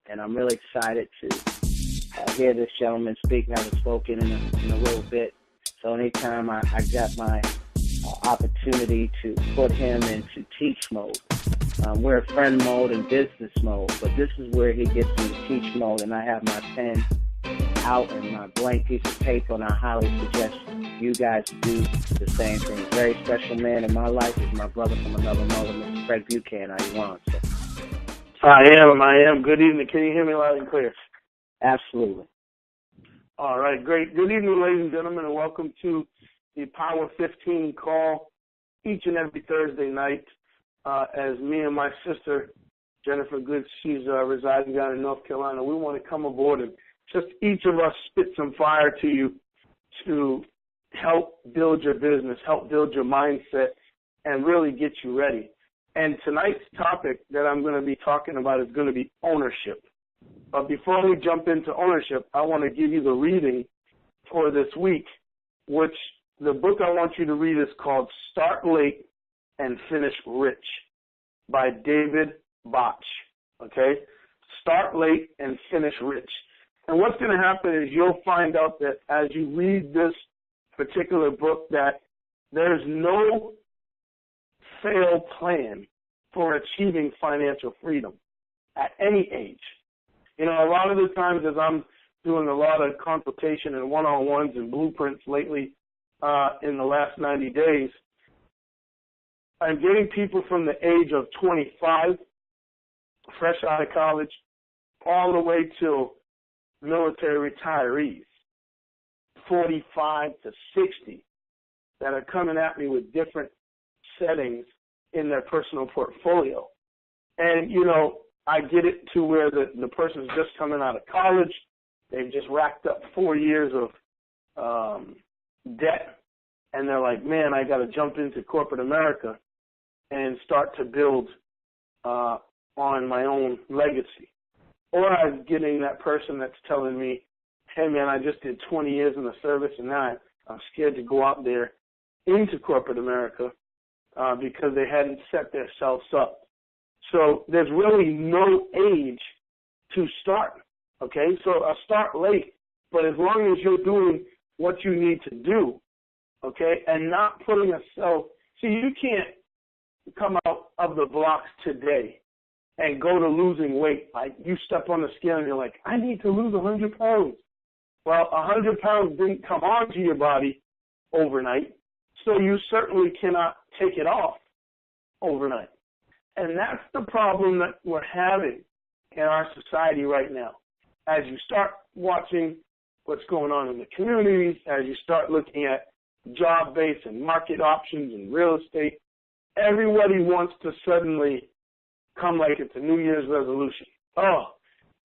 and I'm really excited to hear this gentleman speak. I haven't spoken in a little bit, so anytime I got my opportunity to put him into teach mode. We're friend mode and business mode, but this is where he gets into teach mode, and I have my pen out and my blank piece of paper, and I highly suggest you guys do the same thing. Very special man in my life is my brother from another mother, Mr. Craig Buchanan. How you on, sir? I am. Good evening. Can you hear me loud and clear? Absolutely. All right, great. Good evening, ladies and gentlemen, and welcome to the Power 15 call each and every Thursday night. As me and my sister, Jennifer Good, she's residing down in North Carolina, we want to come aboard and just each of us spit some fire to you to help build your business, help build your mindset, and really get you ready. And tonight's topic that I'm going to be talking about is going to be ownership. But before we jump into ownership, I want to give you the reading for this week, which the book I want you to read is called Start Late and Finish Rich by David Bach. Okay? Start late and finish rich. And what's going to happen is you'll find out that as you read this particular book that there's no failed plan for achieving financial freedom at any age. You know, a lot of the times as I'm doing a lot of consultation and one-on-ones and blueprints lately in the last 90 days, I'm getting people from the age of 25, fresh out of college, all the way to military retirees, 45 to 60, that are coming at me with different settings in their personal portfolio. And, you know, I get it to where the person's just coming out of college. They've just racked up 4 years of debt. And they're like, man, I got to jump into corporate America and start to build on my own legacy. Or I'm getting that person that's telling me, hey, man, I just did 20 years in the service, and now I'm scared to go out there into corporate America because they hadn't set themselves up. So there's really no age to start, okay? So I start late, but as long as you're doing what you need to do, okay, and not putting yourself, see, you can't come out of the blocks today and go to losing weight. Like you step on the scale and you're like, I need to lose 100 pounds. Well, 100 pounds didn't come onto your body overnight, so you certainly cannot take it off overnight. And that's the problem that we're having in our society right now. As you start watching what's going on in the communities, as you start looking at job-based and market options and real estate, everybody wants to suddenly come like it's a New Year's resolution. Oh,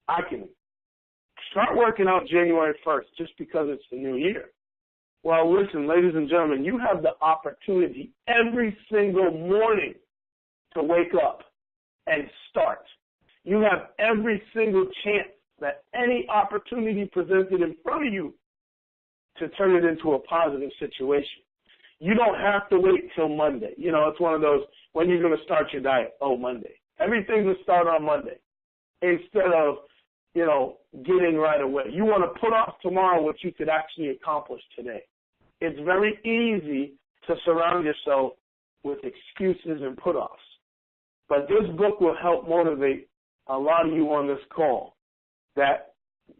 I can start working out January 1st just because it's the new year. Well, listen, ladies and gentlemen, you have the opportunity every single morning to wake up and start. You have every single chance that any opportunity presented in front of you to turn it into a positive situation. You don't have to wait till Monday. You know, it's one of those, when you're going to start your diet? Oh, Monday. Everything will start on Monday instead of, you know, getting right away. You want to put off tomorrow what you could actually accomplish today. It's very easy to surround yourself with excuses and put-offs. But this book will help motivate a lot of you on this call that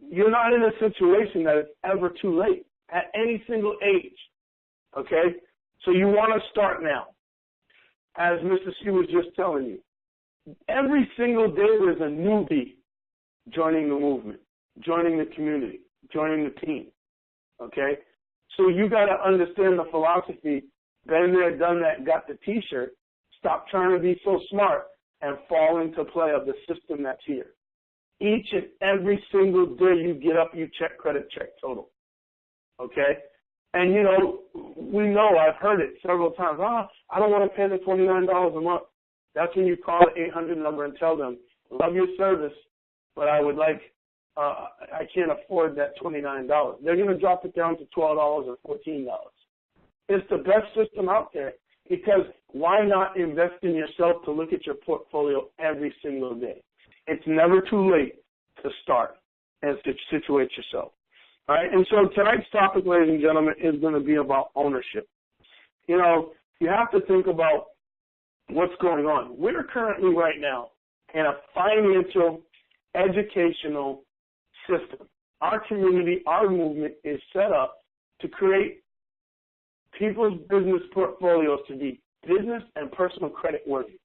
you're not in a situation that it's ever too late at any single age, okay? So you want to start now. As Mr. C was just telling you, every single day there's a newbie joining the movement, joining the community, joining the team, okay? So you got to understand the philosophy, been there, done that, got the T-shirt. Stop trying to be so smart and fall into play of the system that's here. Each and every single day you get up, you check credit, check total, okay? And, you know, we know, I've heard it several times, I don't want to pay the $29 a month. That's when you call the 800 number and tell them, love your service, but I would like, I can't afford that $29. They're going to drop it down to $12 or $14. It's the best system out there because why not invest in yourself to look at your portfolio every single day? It's never too late to start and to situate yourself. All right, and so tonight's topic, ladies and gentlemen, is going to be about ownership. You know, you have to think about what's going on. We're currently right now in a financial, educational system. Our community, our movement is set up to create people's business portfolios to be business and personal credit worthy.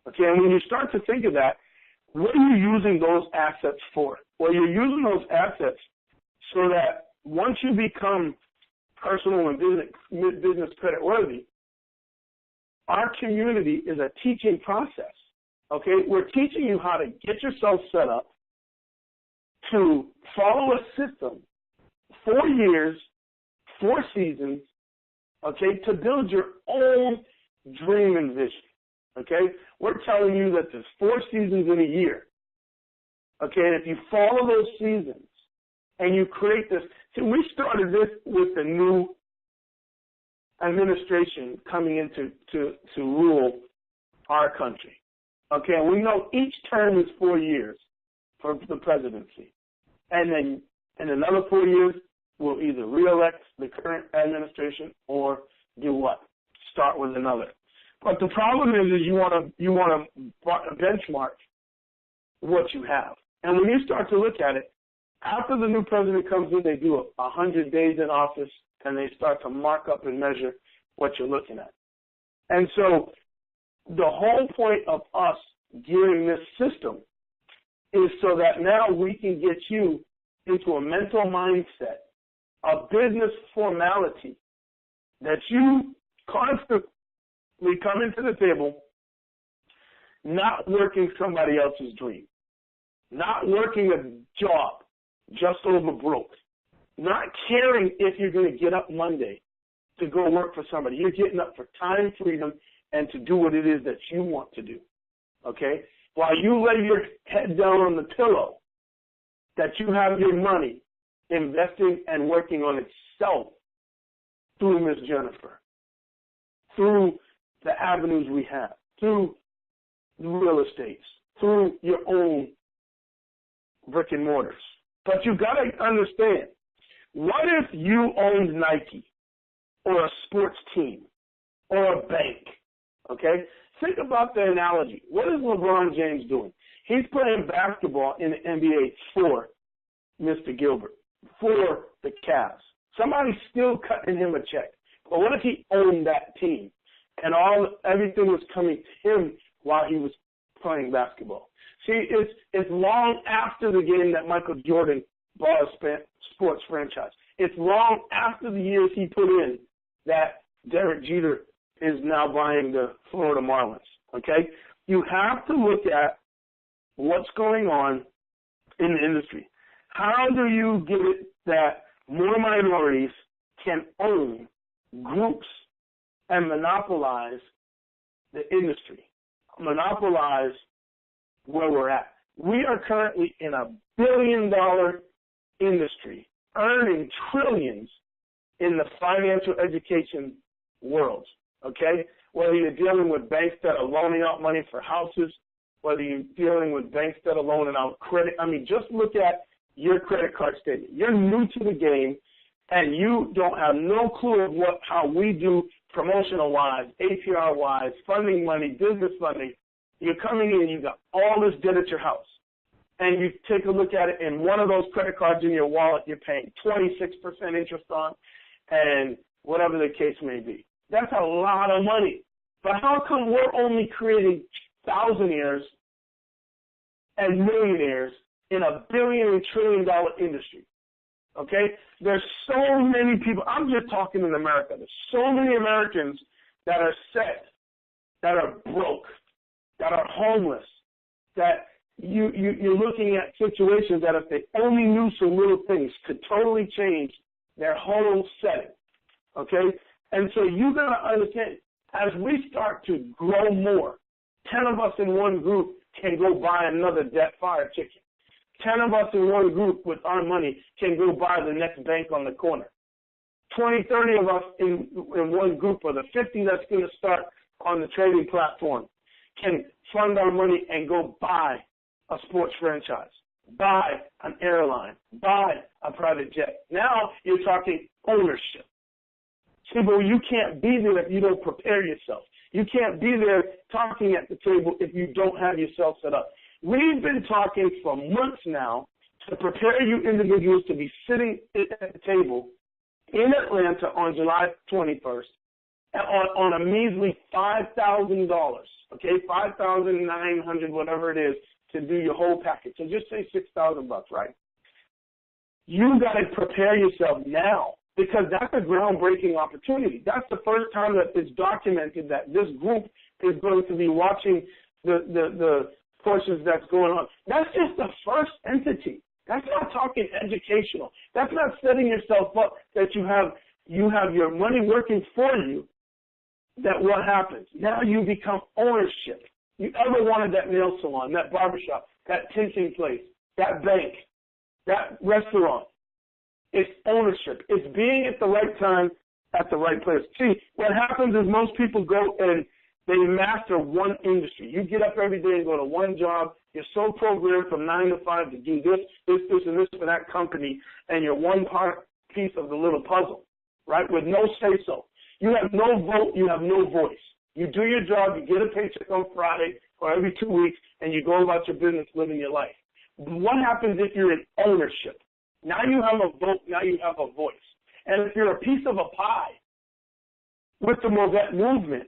Okay, and when you start to think of that, what are you using those assets for? Well, you're using those assets so that once you become personal and business credit worthy, our community is a teaching process. Okay, we're teaching you how to get yourself set up to follow a system, 4 years, 4 seasons, okay, to build your own dream and vision. Okay, we're telling you that there's 4 seasons in a year. Okay, and if you follow those seasons and you create this, see, we started this with the new administration coming into to rule our country. Okay, and we know each term is 4 years for the presidency. And then in another 4 years, we'll either re-elect the current administration or do what? Start with another. But the problem is you want to benchmark what you have. And when you start to look at it, after the new president comes in, they do 100 days in office, and they start to mark up and measure what you're looking at. And so the whole point of us gearing this system is so that now we can get you into a mental mindset, a business formality, that you constantly come into the table not working somebody else's dream, not working a job just over broke, not caring if you're going to get up Monday to go work for somebody. You're getting up for time, freedom, and to do what it is that you want to do, okay? While you lay your head down on the pillow, that you have your money investing and working on itself through Miss Jennifer, through the avenues we have, through the real estates, through your own brick and mortars. But you've got to understand, what if you owned Nike or a sports team or a bank, okay? Think about the analogy. What is LeBron James doing? He's playing basketball in the NBA for Mr. Gilbert, for the Cavs. Somebody's still cutting him a check. But what if he owned that team and everything was coming to him while he was playing basketball? See, it's long after the game that Michael Jordan bought a sports franchise. It's long after the years he put in that Derek Jeter is now buying the Florida Marlins, okay? You have to look at what's going on in the industry. How do you get it that more minorities can own groups and monopolize the industry, monopolize where we're at? We are currently in a billion-dollar industry, earning trillions in the financial education world, okay? Whether you're dealing with banks that are loaning out money for houses, whether you're dealing with banks that are loaning out credit. I mean, just look at your credit card statement. You're new to the game, and you don't have no clue of how we do promotional-wise, APR-wise, funding money, business funding. You're coming in, you got all this debt at your house, and you take a look at it, and one of those credit cards in your wallet you're paying 26% interest on, and whatever the case may be. That's a lot of money. But how come we're only creating thousandaires and millionaires in a billion and trillion-dollar industry? Okay? There's so many people. I'm just talking in America. There's so many Americans that are set, that are broke, that are homeless, that you're looking at situations that if they only knew some little things could totally change their whole setting. Okay? And so you got to understand, as we start to grow more, 10 of us in one group can go buy another fire chicken. 10 of us in one group with our money can go buy the next bank on the corner. 20, 30 of us in one group, or the 50 that's going to start on the trading platform, can fund our money and go buy a sports franchise. buy an airline, buy a private jet. Now you're talking ownership. See, but you can't be there if you don't prepare yourself. You can't be there talking at the table if you don't have yourself set up. We've been talking for months now to prepare you individuals to be sitting at the table in Atlanta on July 21st on a measly $5,000, okay, $5,900, whatever it is, to do your whole package. So just say $6,000, right? You got to prepare yourself now, because that's a groundbreaking opportunity. That's the first time that it's documented that this group is going to be watching the courses that's going on. That's just the first entity. That's not talking educational. That's not setting yourself up that you have your money working for you. That what happens? Now you become ownership. You ever wanted that nail salon, that barbershop, that tinting place, that bank, that restaurant? It's ownership. It's being at the right time at the right place. See, what happens is most people go and they master one industry. You get up every day and go to one job. You're so programmed from 9 to 5 to do this, and this for that company, and you're one piece of the little puzzle, right, with no say-so. You have no vote. You have no voice. You do your job. You get a paycheck on Friday or every 2 weeks, and you go about your business living your life. What happens if you're in ownership? Now you have a vote. Now you have a voice. And if you're a piece of a pie with the MVET movement,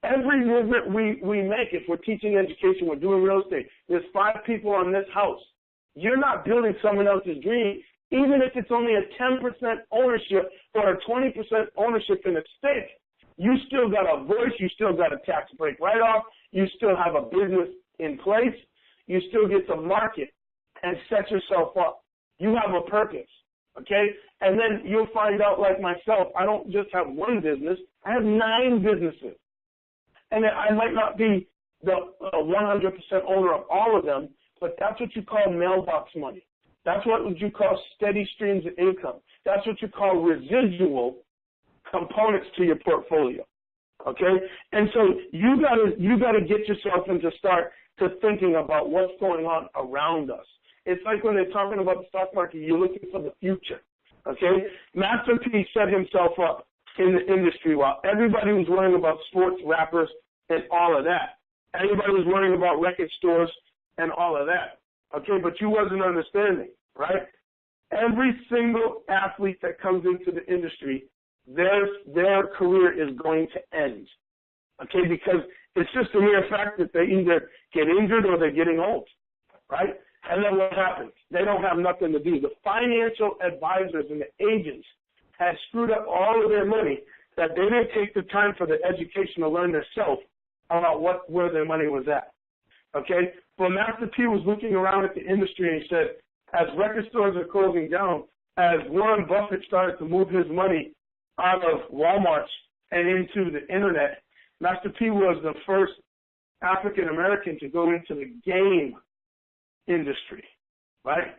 every movement we make, if we're teaching education, we're doing real estate, there's 5 people on this house. You're not building someone else's dream, even if it's only a 10% ownership or a 20% ownership in a stake. You still got a voice. You still got a tax break write-off. You still have a business in place. You still get to market and set yourself up. You have a purpose, okay? And then you'll find out, like myself, I don't just have one business. I have 9 businesses. And I might not be the 100% owner of all of them, but that's what you call mailbox money. That's what you call steady streams of income. That's what you call residual components to your portfolio, okay? And so you gotta get yourself into start to thinking about what's going on around us. It's like when they're talking about the stock market, you're looking for the future, okay? Master P set himself up in the industry while everybody was worrying about sports, rappers, and all of that. Everybody was worrying about record stores and all of that, okay? But you wasn't understanding, right? Every single athlete that comes into the industry, their career is going to end, okay? Because it's just a mere fact that they either get injured or they're getting old, right? And then what happens? They don't have nothing to do. The financial advisors and the agents had screwed up all of their money that they didn't take the time for the education to learn themselves about where their money was at, okay? But Master P was looking around at the industry and he said, as record stores are closing down, as Warren Buffett started to move his money out of Walmart and into the internet, Master P was the first African American to go into the game industry, right?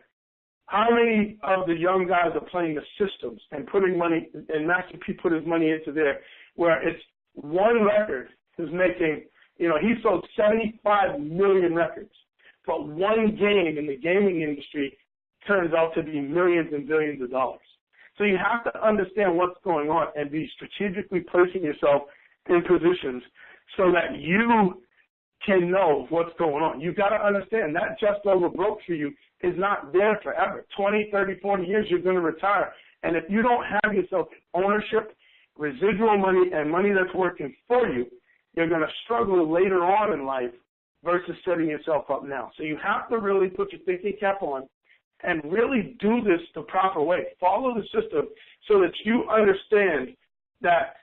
How many of the young guys are playing the systems and putting money, and Master P put his money into there, where it's one record is making, he sold 75 million records, but one game in the gaming industry turns out to be millions and billions of dollars. So you have to understand what's going on and be strategically placing yourself in positions so that you can know what's going on. You've got to understand that just over broke for you is not there forever. 20, 30, 40 years, you're going to retire. And if you don't have yourself ownership, residual money, and money that's working for you, you're going to struggle later on in life versus setting yourself up now. So you have to really put your thinking cap on and really do this the proper way. Follow the system so that you understand that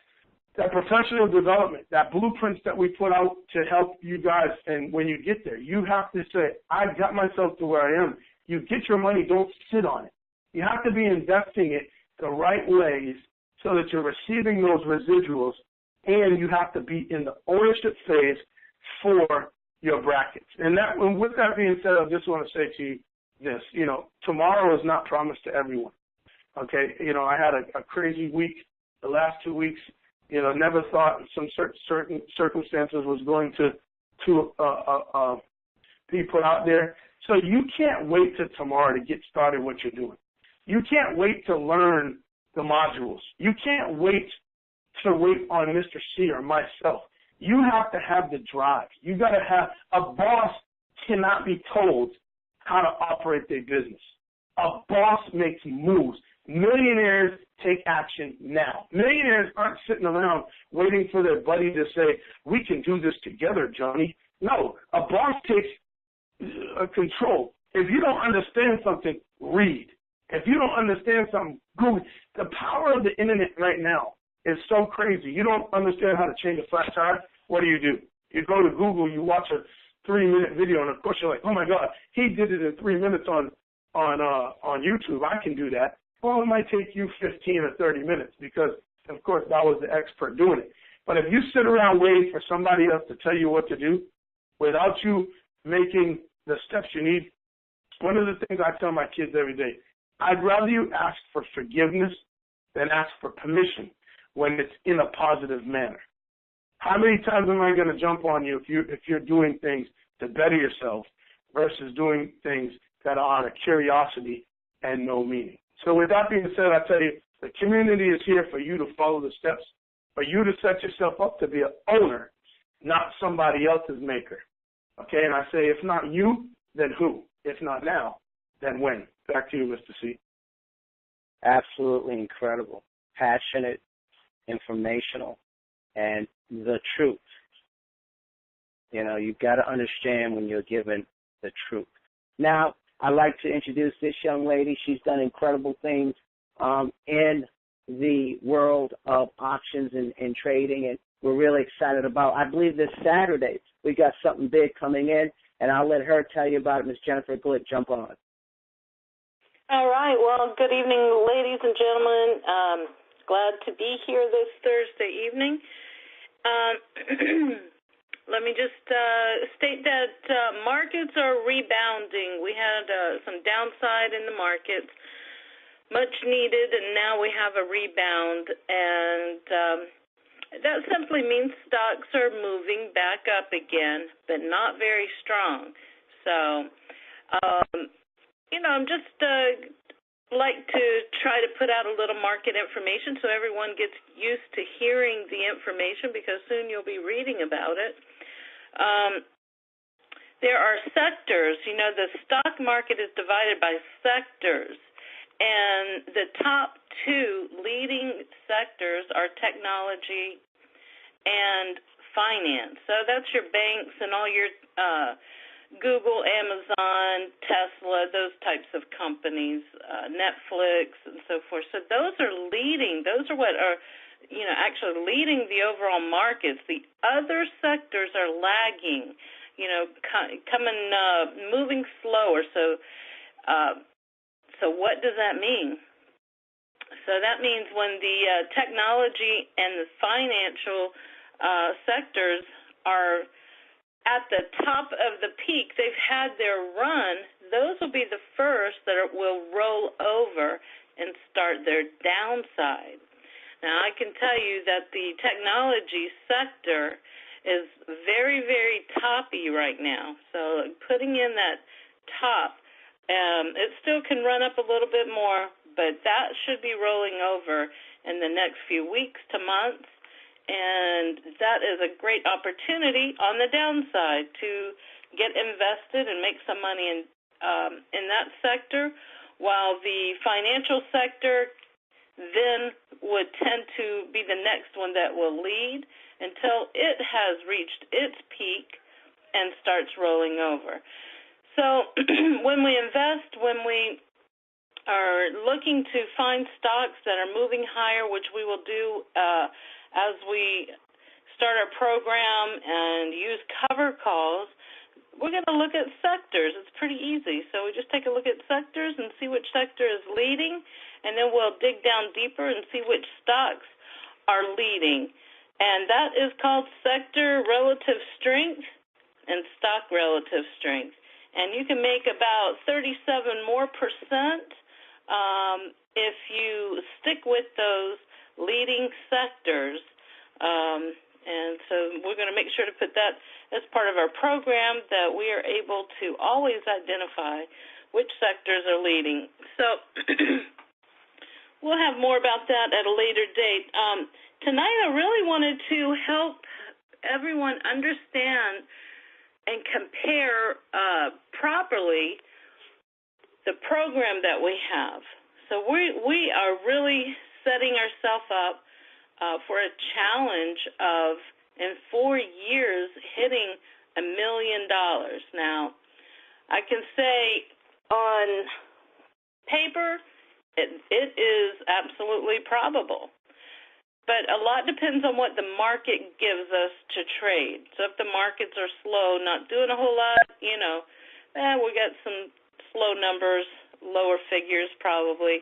professional development, that blueprints that we put out to help you guys, and when you get there, you have to say, I got myself to where I am. You get your money, don't sit on it. You have to be investing it the right ways so that you're receiving those residuals, and you have to be in the ownership phase for your brackets. And with that being said, I just want to say to you this, tomorrow is not promised to everyone, okay? I had a crazy week the last 2 weeks. Never thought some certain circumstances was going to be put out there. So you can't wait till tomorrow to get started what you're doing. You can't wait to learn the modules. You can't wait to wait on Mr. C or myself. You have to have the drive. You got to have, a boss cannot be told how to operate their business. A boss makes moves. Millionaires take action now. Millionaires aren't sitting around waiting for their buddy to say, we can do this together, Johnny. No, a boss takes control. If you don't understand something, read. If you don't understand something, Google. The power of the internet right now is so crazy. You don't understand how to change a flat tire, what do? You go to Google, you watch a 3-minute video, and of course you're like, oh my God, he did it in 3 minutes on YouTube. I can do that. Well, it might take you 15 or 30 minutes because, of course, that was the expert doing it. But if you sit around waiting for somebody else to tell you what to do without you making the steps you need, one of the things I tell my kids every day, I'd rather you ask for forgiveness than ask for permission when it's in a positive manner. How many times am I going to jump on you if you're doing things to better yourself versus doing things that are out of curiosity and no meaning? So with that being said, I tell you, the community is here for you to follow the steps, for you to set yourself up to be an owner, not somebody else's maker. Okay, and I say, if not you, then who? If not now, then when? Back to you, Mr. C. Absolutely incredible, passionate, informational, and the truth. You know, you've got to understand when you're given the truth. Now, I'd like to introduce this young lady. She's done incredible things in the world of auctions and trading, and we're really excited about, I believe this Saturday, we got something big coming in, and I'll let her tell you about it. Ms. Jennifer Glick, jump on. All right. Well, good evening, ladies and gentlemen. Glad to be here this Thursday evening. Let me just state that markets are rebounding. We had some downside in the markets, much needed, and now we have a rebound. And that simply means stocks are moving back up again, but not very strong. So, I'm just like to try to put out a little market information so everyone gets used to hearing the information, because soon you'll be reading about it. There are sectors. The stock market is divided by sectors, and the top two leading sectors are technology and finance. So that's your banks and all your Google, Amazon, Tesla, those types of companies, Netflix, and so forth. So those are leading. Those are what are, actually leading the overall markets. The other sectors are lagging, moving slower. So what does that mean? So that means when the technology and the financial sectors are at the top of the peak, they've had their run, those will be the first that will roll over and start their downside. Now, I can tell you that the technology sector is very, very toppy right now. So putting in that top, it still can run up a little bit more, but that should be rolling over in the next few weeks to months. And that is a great opportunity on the downside to get invested and make some money in that sector, while the financial sector then would tend to be the next one that will lead until it has reached its peak and starts rolling over. So when we invest, when we are looking to find stocks that are moving higher, which we will do as we start our program and use cover calls, we're going to look at sectors. It's pretty easy. So we just take a look at sectors and see which sector is leading, and then we'll dig down deeper and see which stocks are leading. And that is called sector relative strength and stock relative strength. And you can make about 37% more if you stick with those leading sectors And so we're going to make sure to put that as part of our program, that we are able to always identify which sectors are leading. So we'll have more about that at a later date. Tonight I really wanted to help everyone understand and compare properly the program that we have. So we are really setting ourselves up for a challenge of, in 4 years, hitting $1 million. Now, I can say on paper, it is absolutely probable. But a lot depends on what the market gives us to trade. So if the markets are slow, not doing a whole lot, we got some slow numbers, lower figures probably.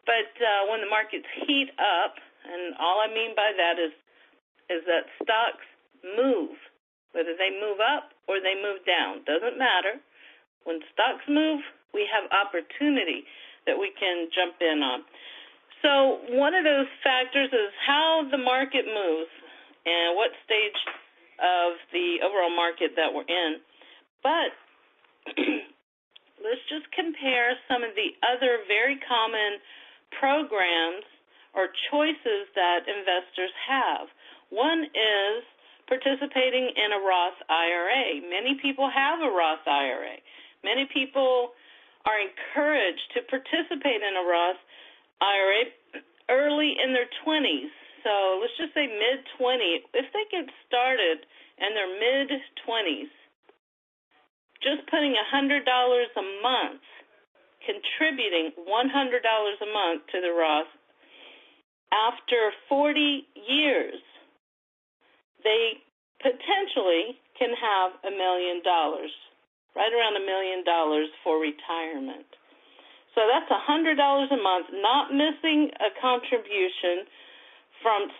But when the markets heat up, and all I mean by that is that stocks move, whether they move up or they move down, doesn't matter. When stocks move, we have opportunity that we can jump in on. So one of those factors is how the market moves and what stage of the overall market that we're in. But let's just compare some of the other very common programs or choices that investors have. One is participating in a Roth IRA. Many people have a Roth IRA. Many people are encouraged to participate in a Roth IRA early in their 20s. So let's just say mid-20s. If they get started in their mid-20s, just putting $100 a month, contributing $100 a month to the Roth, after 40 years, they potentially can have $1 million, right around $1 million for retirement. So that's $100 a month, not missing a contribution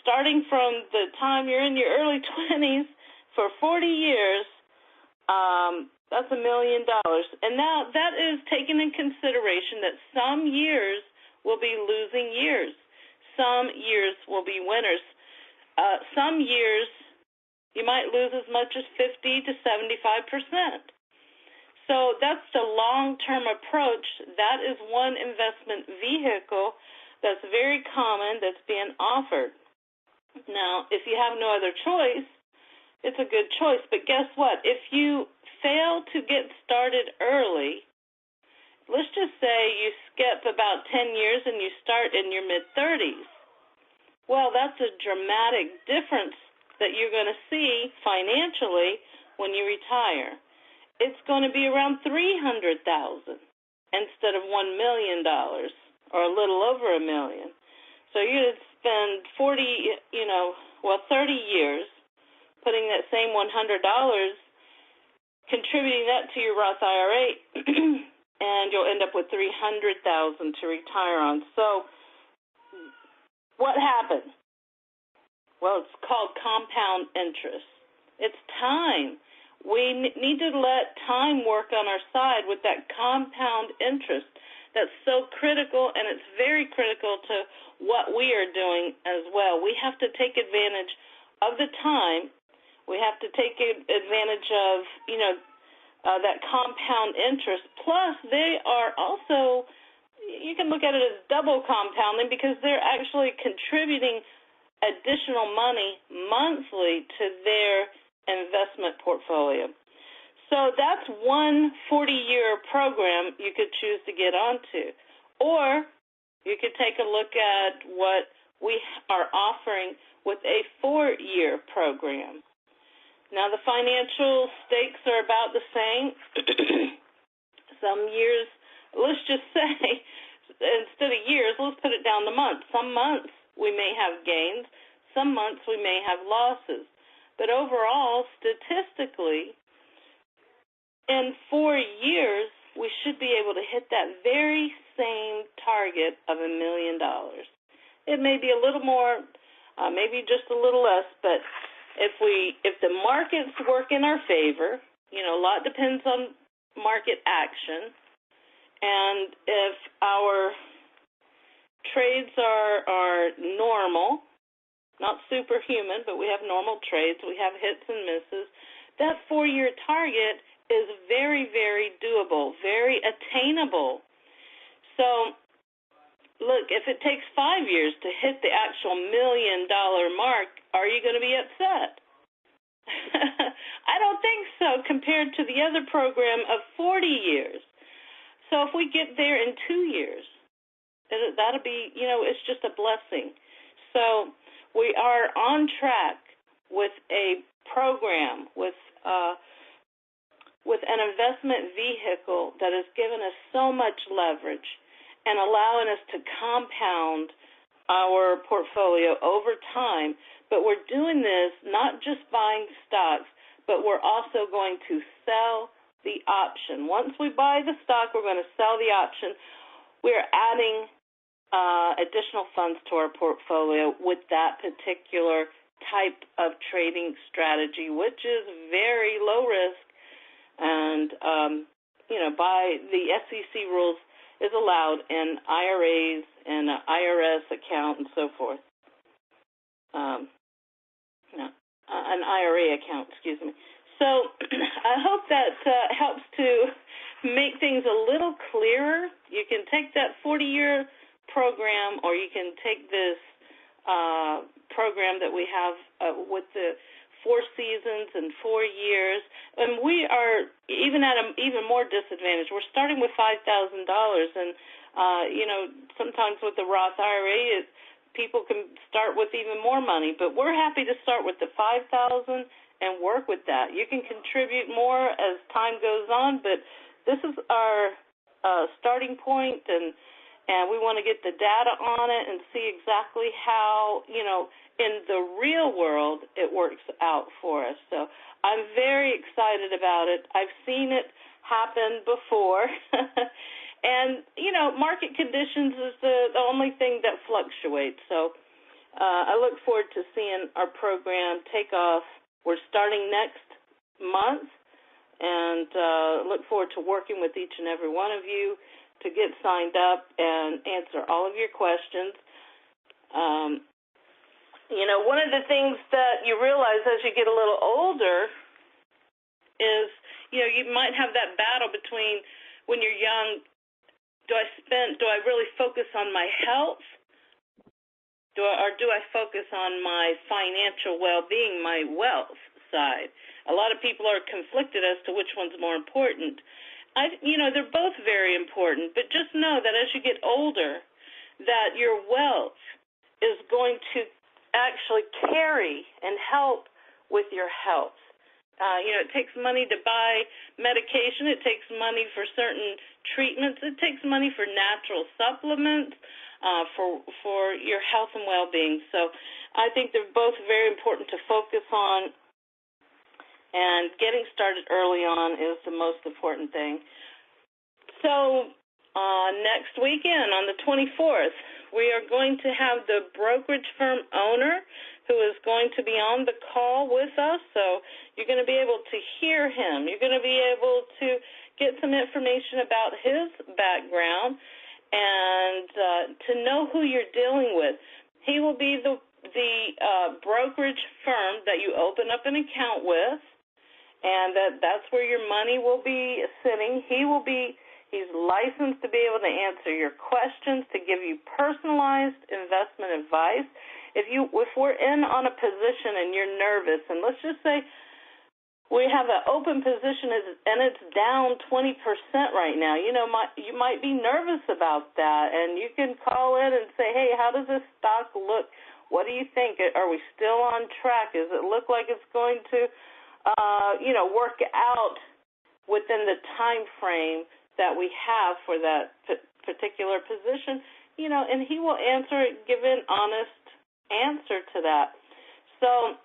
starting from the time you're in your early 20s for 40 years. That's $1 million. And now that is taken in consideration that some years will be losing years. Some years will be winners. Some years you might lose as much as 50 to 75%. So that's the long-term approach. That is one investment vehicle that's very common that's being offered. Now, if you have no other choice, it's a good choice. But guess what? If you fail to get started early, let's just say you skip about 10 years and you start in your mid-30s. Well, that's a dramatic difference that you're going to see financially when you retire. It's going to be around $300,000 instead of $1 million, or a little over $1 million. So you're going to spend 30 years putting that same $100, contributing that to your Roth IRA, and you'll end up with $300,000 to retire on. So what happened? Well, it's called compound interest. It's time. We need to let time work on our side with that compound interest. That's so critical, and it's very critical to what we are doing as well. We have to take advantage of the time. We have to take advantage of, that compound interest. Plus, they are also, you can look at it as double compounding because they're actually contributing additional money monthly to their investment portfolio. So that's one 40-year program you could choose to get onto. Or you could take a look at what we are offering with a 4-year program. Now, the financial stakes are about the same. Some years, let's just say, instead of years, let's put it down to months. Some months we may have gains. Some months we may have losses. But overall, statistically, in 4 years, we should be able to hit that very same target of $1 million. It may be a little more, maybe just a little less, but if the markets work in our favor, a lot depends on market action, and if our trades are normal, not superhuman, but we have normal trades. We have hits and misses. That 4-year target is very, very doable, very attainable. So, look, if it takes 5 years to hit the actual $1 million mark, are you going to be upset? I don't think so compared to the other program of 40 years. So if we get there in 2 years, that'll be, it's just a blessing. So we are on track with a program, with an investment vehicle that has given us so much leverage and allowing us to compound our portfolio over time. But we're doing this not just buying stocks, but we're also going to sell the option. Once we buy the stock, we're going to sell the option. We're adding additional funds to our portfolio with that particular type of trading strategy, which is very low risk, and by the SEC rules is allowed in IRAs and an IRS account and so forth. An IRA account, excuse me. So I hope that helps to make things a little clearer. You can take that 40-year program, or you can take this program that we have with the 4 seasons and 4 years. And we are even at an even more disadvantage. We're starting with $5,000, and sometimes with the Roth IRA, people can start with even more money. But we're happy to start with the $5,000 and work with that. You can contribute more as time goes on, but this is our starting point, and we want to get the data on it and see exactly how, in the real world it works out for us. So I'm very excited about it. I've seen it happen before. And, market conditions is the only thing that fluctuates. So I look forward to seeing our program take off. We're starting next month, and look forward to working with each and every one of you to get signed up and answer all of your questions. One of the things that you realize as you get a little older is, you might have that battle between when you're young, do I really focus on my health? Or do I focus on my financial well-being, my wealth side? A lot of people are conflicted as to which one's more important. They're both very important, but just know that as you get older, that your wealth is going to actually carry and help with your health. It takes money to buy medication. It takes money for certain treatments. It takes money for natural supplements, for your health and well-being. So I think they're both very important to focus on, and getting started early on is the most important thing. So next weekend, on the 24th, we are going to have the brokerage firm owner who is going to be on the call with us. So you're going to be able to hear him. You're going to be able to get some information about his background and to know who you're dealing with. He will be the brokerage firm that you open up an account with, and that's where your money will be sitting. He's licensed to be able to answer your questions, to give you personalized investment advice. If we're in on a position and you're nervous, and let's just say we have an open position and it's down 20% right now, you might be nervous about that, and you can call in and say, hey, how does this stock look? What do you think? Are we still on track? Does it look like it's going to work out within the time frame that we have for that particular position? And he will give an honest answer to that. So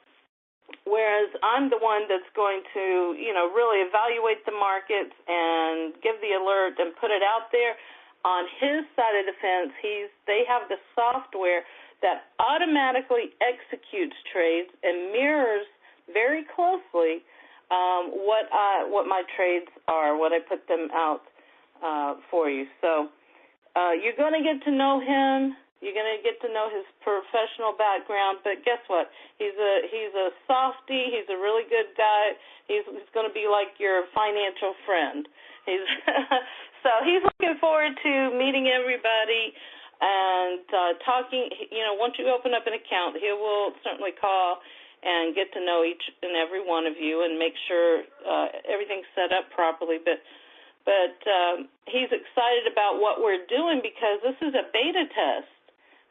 whereas I'm the one that's going to, really evaluate the markets and give the alert and put it out there, on his side of the fence, they have the software that automatically executes trades and mirrors very closely what my trades are, what I put them out for you. So you're going to get to know him. You're going to get to know his professional background, but guess what? He's a softie. He's a really good guy. He's going to be like your financial friend. So he's looking forward to meeting everybody and talking. Once you open up an account, he will certainly call and get to know each and every one of you and make sure everything's set up properly. But he's excited about what we're doing because this is a beta test.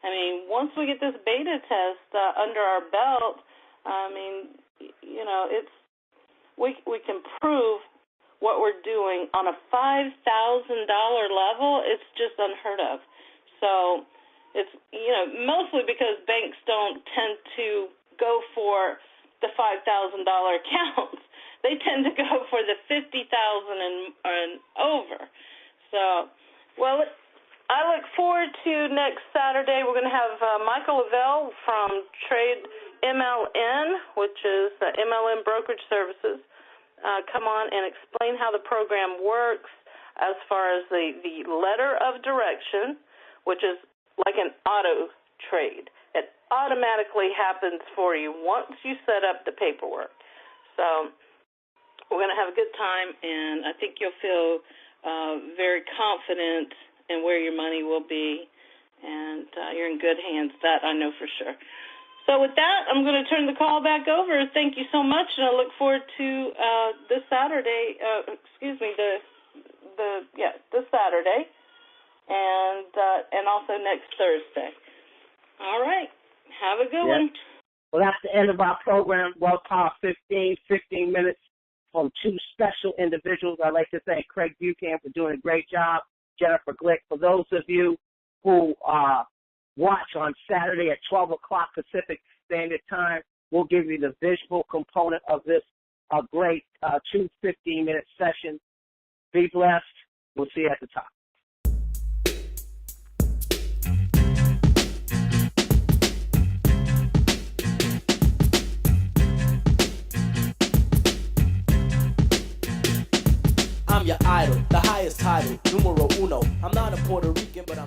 I mean, once we get this beta test under our belt, we can prove what we're doing on a $5,000 level. It's just unheard of. So it's mostly because banks don't tend to go for the $5,000 accounts. They tend to go for the $50,000 and over. So, I look forward to next Saturday. We're going to have Michael Lavelle from Trade MLN, which is MLN Brokerage Services, come on and explain how the program works as far as the letter of direction, which is like an auto trade. It automatically happens for you once you set up the paperwork. So we're going to have a good time, and I think you'll feel very confident in where your money will be, and you're in good hands. That I know for sure. So with that, I'm going to turn the call back over. Thank you so much, and I look forward to this Saturday. This Saturday, and also next Thursday. All right. Have a good one. Well, that's the end of our program. Well, Power 15 minutes from two special individuals. I'd like to thank Craig Buchanan for doing a great job, Jennifer Glick. For those of you who watch on Saturday at 12 o'clock Pacific Standard Time, we'll give you the visual component of this great 2 15-minute session. Be blessed. We'll see you at the top. I'm your idol, the highest title, numero uno. I'm not a Puerto Rican, but I'm